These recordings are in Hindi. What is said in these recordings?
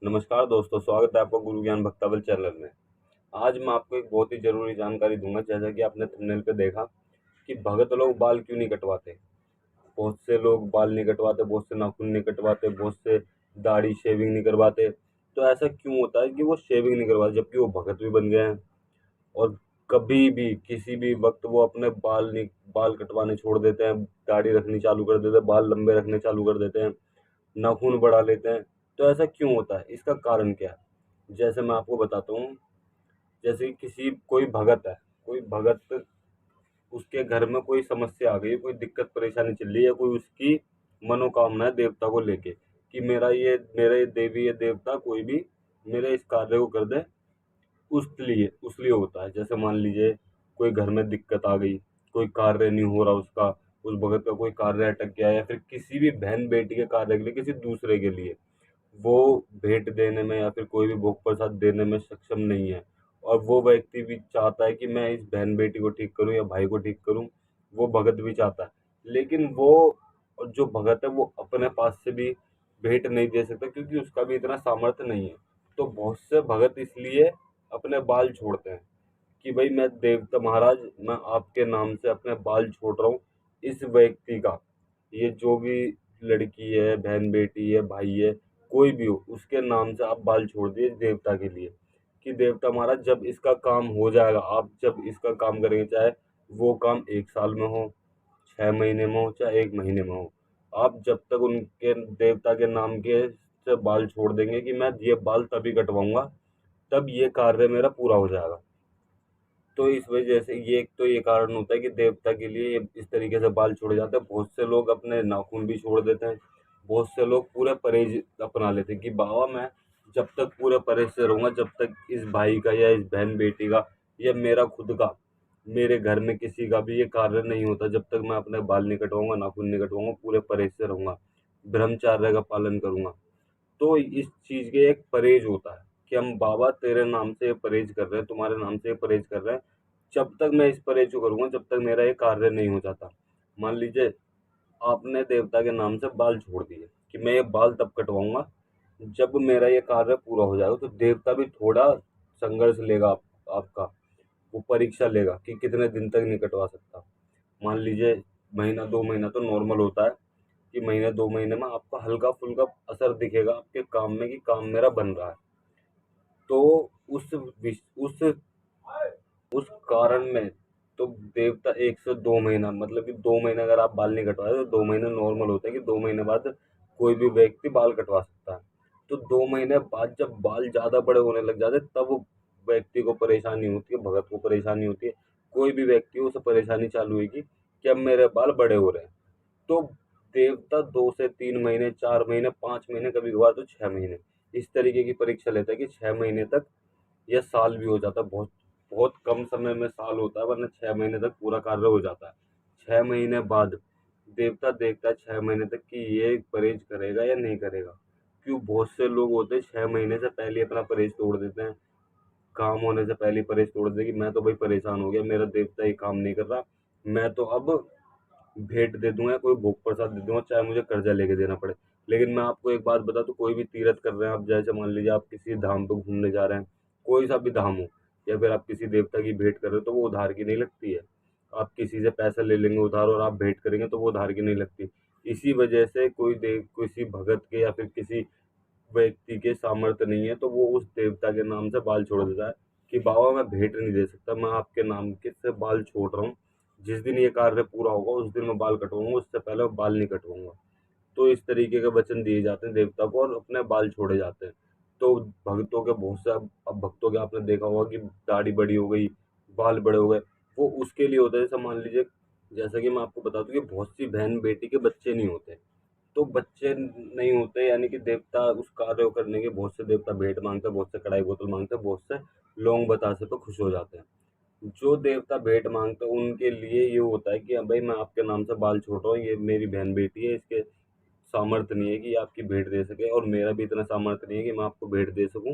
नमस्कार दोस्तों, स्वागत है आपका गुरु ज्ञान भक्तावल चैनल में। आज मैं आपको एक बहुत ही ज़रूरी जानकारी दूँगा। जैसा कि आपने थंबनेल पे देखा कि भगत लोग बाल क्यों नहीं कटवाते। बहुत से लोग बाल नहीं कटवाते, बहुत से नाखून नहीं कटवाते, बहुत से दाढ़ी शेविंग नहीं करवाते। तो ऐसा क्यों होता है कि वो शेविंग नहीं करवाते जबकि वो भगत भी बन गए हैं। और कभी भी किसी भी वक्त वो अपने बाल कटवाने छोड़ देते हैं, दाढ़ी रखनी चालू कर देते हैं, बाल लंबे रखने चालू कर देते हैं, नाखून बढ़ा लेते हैं। तो ऐसा क्यों होता है, इसका कारण क्या है? जैसे मैं आपको बताता हूँ। जैसे कि कोई भगत है, कोई भगत, उसके घर में कोई समस्या आ गई, कोई दिक्कत परेशानी चल रही है, कोई उसकी मनोकामना है देवता को लेके कि मेरे देवी या देवता कोई भी मेरे इस कार्य को कर दे। उस लिए होता है। जैसे मान लीजिए कोई घर में दिक्कत आ गई, कोई कार्य नहीं हो रहा उसका, उस भगत का कोई कार्य अटक गया, या फिर किसी भी बहन बेटी के कार्य के लिए किसी दूसरे के लिए वो भेंट देने में या फिर कोई भी भोग प्रसाद देने में सक्षम नहीं है, और वो व्यक्ति भी चाहता है कि मैं इस बहन बेटी को ठीक करूं या भाई को ठीक करूं, वो भगत भी चाहता है। लेकिन वो जो भगत है वो अपने पास से भी भेंट नहीं दे सकता क्योंकि उसका भी इतना सामर्थ्य नहीं है। तो बहुत से भगत इसलिए अपने बाल छोड़ते हैं कि भाई मैं देवता महाराज, मैं आपके नाम से अपने बाल छोड़ रहा हूँ। इस व्यक्ति का, ये जो भी लड़की है, बहन बेटी है, भाई है, कोई भी हो, उसके नाम से आप बाल छोड़ दिए देवता के लिए कि देवता महाराज जब इसका काम हो जाएगा, आप जब इसका काम करेंगे, चाहे वो काम 1 साल में हो, 6 महीने में हो, चाहे 1 महीने में हो, आप जब तक उनके देवता के नाम के से बाल छोड़ देंगे कि मैं ये बाल तभी कटवाऊंगा तब ये कार्य मेरा पूरा हो जाएगा। तो इस वजह से ये कारण होता है कि देवता के लिए इस तरीके से बाल छोड़े जाते हैं। बहुत से लोग अपने नाखून भी छोड़ देते हैं। बहुत से लोग पूरे परहेज अपना लेते हैं कि बाबा मैं जब तक पूरे परहेज से रहूंगा, जब तक इस भाई का या इस बहन बेटी का या मेरा खुद का, मेरे घर में किसी का भी ये कार्य नहीं होता, जब तक मैं अपने बाल नहीं कटवाऊंगा, नाखून नहीं कटवाऊंगा, पूरे परहेज से रहूंगा, ब्रह्मचार्य का पालन करूंगा। तो इस चीज के एक परहेज होता है कि हम बाबा तेरे नाम से ये परहेज कर रहे हैं, तुम्हारे नाम से ये परहेज कर रहे हैं। जब तक मैं इस परहेज को करूंगा, जब तक मेरा ये कार्य नहीं हो जाता। मान लीजिए आपने देवता के नाम से बाल छोड़ दिए कि मैं ये बाल तब कटवाऊंगा जब मेरा ये कार्य पूरा हो जाएगा। तो देवता भी थोड़ा संघर्ष लेगा आपका, वो परीक्षा लेगा कि कितने दिन तक नहीं कटवा सकता। मान लीजिए महीना 2 महीना तो नॉर्मल होता है कि महीने 2 महीने में आपको हल्का फुल्का असर दिखेगा आपके काम में कि काम मेरा बन रहा है। तो उस कारण में तो देवता 1 से 2 महीना, मतलब कि 2 महीने अगर आप बाल नहीं कटवाए तो 2 महीने नॉर्मल होता है कि 2 महीने बाद कोई भी व्यक्ति बाल कटवा सकता है। तो 2 महीने बाद जब बाल ज्यादा बड़े होने लग जाते तब व्यक्ति को परेशानी होती है, भगत को परेशानी होती है, कोई भी व्यक्ति हो उसे परेशानी चालू होगी कि अब मेरे बाल बड़े हो रहे हैं। तो देवता 2 से 3 महीने, 4 महीने, 5 महीने, कभी कभार तो 6 महीने इस तरीके की परीक्षा लेता है कि 6 महीने तक या साल भी हो जाता है। बहुत बहुत कम समय में साल होता है, वरना 6 महीने तक पूरा कार्य हो जाता है। 6 महीने बाद देवता देखता है 6 महीने तक कि ये परहेज करेगा या नहीं करेगा। क्यों, बहुत से लोग होते हैं 6 महीने से पहले ही अपना परहेज तोड़ देते हैं, काम होने से पहले ही परहेज तोड़ देते हैं कि मैं तो भाई परेशान हो गया, मेरा देवता ही काम नहीं कर रहा, मैं तो अब भेंट दे दूंगा, कोई भोग प्रसाद दे दूंगा, चाहे मुझे कर्जा लेके देना पड़े। लेकिन मैं आपको एक बात बता दूं, कोई भी तीर्थ कर रहे हैं आप, जैसे मान लीजिए आप किसी धाम पे घूमने जा रहे हैं, कोई सा भी धाम हो, या फिर आप किसी देवता की भेंट कर रहे हो तो वो उधार की नहीं लगती है। आप किसी से पैसा ले लेंगे उधार और आप भेंट करेंगे तो वो उधार की नहीं लगती। इसी वजह से किसी भगत के या फिर किसी व्यक्ति के सामर्थ्य नहीं है तो वो उस देवता के नाम से बाल छोड़ देता है कि बाबा मैं भेंट नहीं दे सकता, मैं आपके नाम के से बाल छोड़ रहा हूँ। जिस दिन ये कार्य पूरा होगा उस दिन मैं बाल कटवाऊंगा, उससे पहले मैं बाल नहीं कटवाऊंगा। तो इस तरीके के वचन दिए जाते हैं देवता को और अपने बाल छोड़े जाते हैं। तो भक्तों के बहुत से, अब भक्तों के आपने देखा होगा कि दाढ़ी बड़ी हो गई, बाल बड़े हो गए, वो उसके लिए होता है। जैसे मान लीजिए, जैसा कि मैं आपको बता दूं कि बहुत सी बहन बेटी के बच्चे नहीं होते। तो बच्चे नहीं होते यानी कि देवता उस कार्य को करने के, बहुत से देवता भेंट मांगते हैं, बहुत से कढ़ाई बोतल मांगते हैं, बहुत से लौंग बतासे पे खुश हो जाते हैं। जो देवता भेंट मांगते हैं उनके लिए ये होता है कि हाँ भाई मैं आपके नाम से बाल छोड़ रहा हूँ, ये मेरी बहन बेटी है, इसके सामर्थ्य नहीं है कि ये आपकी भेंट दे सके, और मेरा भी इतना सामर्थ्य नहीं है कि मैं आपको भेंट दे सकूं।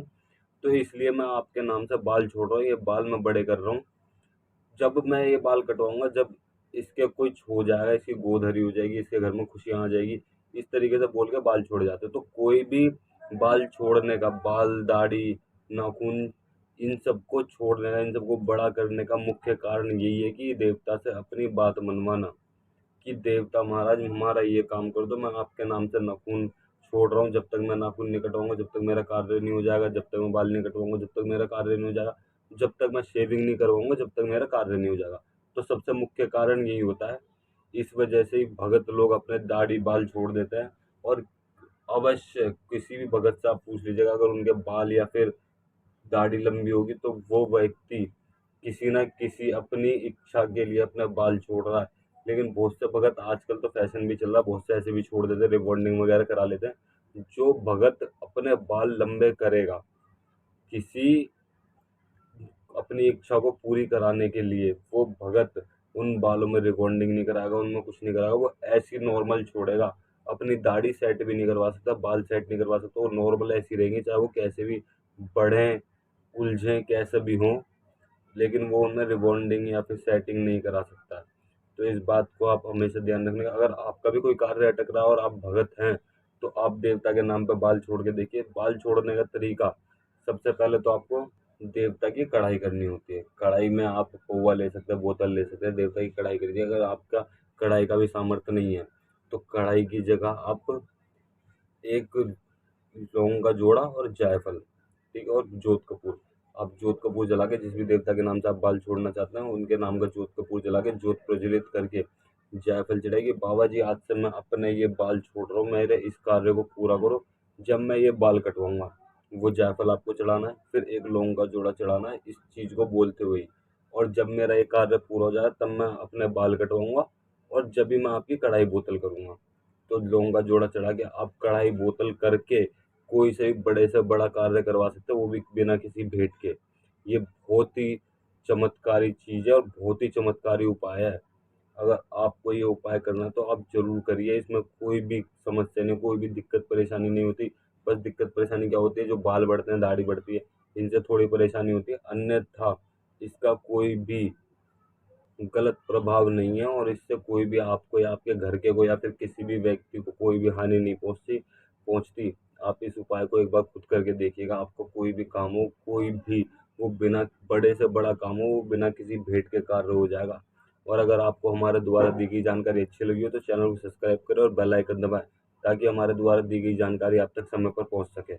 तो इसलिए मैं आपके नाम से बाल छोड़ रहा हूँ, ये बाल मैं बड़े कर रहा हूँ। जब मैं ये बाल कटवाऊंगा, जब इसके कुछ हो जाएगा, इसकी गोद हरी हो जाएगी, इसके घर में खुशियां आ जाएगी, इस तरीके से बोल के बाल छोड़ जाते हैं। तो कोई भी बाल छोड़ने का, बाल, दाढ़ी, नाखून, इन सबको छोड़ने का, इन सबको बड़ा करने का मुख्य कारण यही है कि देवता से अपनी बात मनवाना, कि देवता महाराज हमारा ये काम कर दो, मैं आपके नाम से नाखून छोड़ रहा हूँ, जब तक मैं नाखून नहीं कटवाऊंगा, जब तक मेरा कार्य नहीं हो जाएगा, जब तक मैं बाल नहीं कटवाऊंगा, जब तक मेरा कार्य नहीं हो जाएगा, जब तक मैं शेविंग नहीं करवाऊंगा, जब तक मेरा कार्य नहीं हो जाएगा। तो सबसे मुख्य कारण यही होता है। इस वजह से ही भगत लोग अपने दाढ़ी बाल छोड़ देते हैं। और अवश्य किसी भी भगत से आप पूछ लीजिएगा, अगर उनके बाल या फिर दाढ़ी लंबी होगी तो वो व्यक्ति किसी न किसी अपनी इच्छा के लिए अपने बाल छोड़ रहा है। लेकिन बहुत से भगत, आजकल तो फैशन भी चल रहा है, बहुत से ऐसे भी छोड़ देते हैं, रिबॉन्डिंग वगैरह करा लेते हैं। जो भगत अपने बाल लंबे करेगा किसी अपनी इच्छा को पूरी कराने के लिए, वो भगत उन बालों में रिबॉन्डिंग नहीं कराएगा, उनमें कुछ नहीं कराएगा, वो ऐसी नॉर्मल छोड़ेगा। अपनी दाढ़ी सेट भी नहीं करवा सकता, बाल सेट नहीं करवा सकता, वो नॉर्मल ऐसी रहेंगी, चाहे वो कैसे भी बढ़ें, उलझें, कैसे भी हों, लेकिन वो उनमें रिबॉन्डिंग या फिर सेटिंग नहीं करा सकता। तो इस बात को आप हमेशा ध्यान रखना। अगर आपका भी कोई कार्य अटक रहा है और आप भगत हैं, तो आप देवता के नाम पे बाल छोड़ के देखिए। बाल छोड़ने का तरीका, सबसे पहले तो आपको देवता की कढ़ाई करनी होती है। कढ़ाई में आप पौवा ले सकते हैं, बोतल ले सकते हैं, देवता की कढ़ाई करिए। अगर आपका कढ़ाई का भी सामर्थ्य नहीं है, तो कढ़ाई की जगह आप एक लौंग का जोड़ा और जायफल, ठीक है, और जोत कपूर, आप जोत कपूर जला के, जिस भी देवता के नाम से आप बाल छोड़ना चाहते हैं उनके नाम का जोत कपूर जला के, जोत प्रज्वलित करके जायफल चढ़ाइए। बाबा जी, आज से मैं अपने ये बाल छोड़ रहा हूँ, मेरे इस कार्य को पूरा करो, जब मैं ये बाल कटवाऊंगा। वो जायफल आपको चढ़ाना है, फिर एक लौंग का जोड़ा चढ़ाना है, इस चीज को बोलते हुए ही। और जब मेरा ये कार्य पूरा हो जाए, तब मैं अपने बाल कटवाऊंगा, और जब भी मैं आपकी कढ़ाई बोतल करूंगा। तो लौंग का जोड़ा चढ़ा के आप कढ़ाई बोतल करके कोई से भी बड़े से बड़ा कार्य करवा सकते हो, वो भी बिना किसी भेंट के। ये बहुत ही चमत्कारी चीज़ है और बहुत ही चमत्कारी उपाय है। अगर आपको ये उपाय करना है तो आप ज़रूर करिए। इसमें कोई भी समस्या नहीं, कोई भी दिक्कत परेशानी नहीं होती। बस दिक्कत परेशानी क्या होती है, जो बाल बढ़ते हैं, दाढ़ी बढ़ती है, इनसे थोड़ी परेशानी होती है। अन्यथा इसका कोई भी गलत प्रभाव नहीं है, और इससे कोई भी आपको या आपके घर के को या फिर किसी भी व्यक्ति को कोई भी हानि नहीं पहुंचती। आप इस उपाय को एक बार खुद करके देखिएगा। आपको कोई भी काम हो, कोई भी, वो बिना, बड़े से बड़ा काम हो, वो बिना किसी भेंट के कार्य हो जाएगा। और अगर आपको हमारे द्वारा दी गई जानकारी अच्छी लगी हो तो चैनल को सब्सक्राइब करें और बेल आइकन दबाएं, ताकि हमारे द्वारा दी गई जानकारी आप तक समय पर पहुंच सके।